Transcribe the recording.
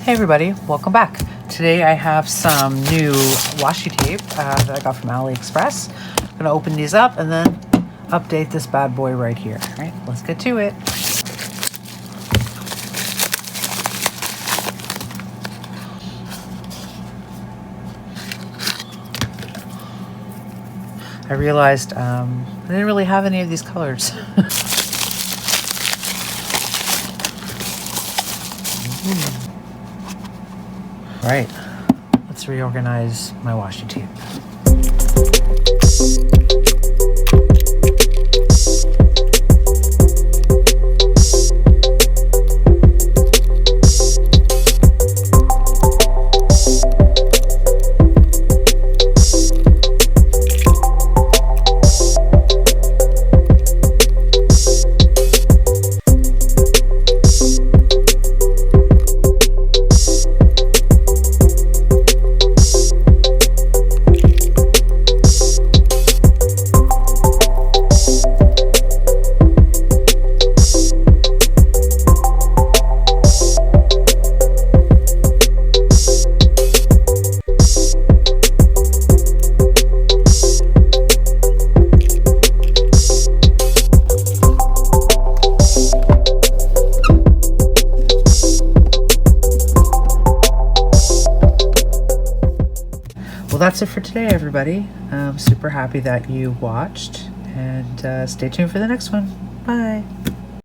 Hey everybody, welcome back. Today I have some new washi tape that I got from AliExpress. I'm gonna open these up and then update this bad boy right here. All right, let's get to it. I realized I didn't really have any of these colors. Right, let's reorganize my washi tape. Well, that's it for today, everybody. I'm super happy that you watched, and stay tuned for the next one. Bye.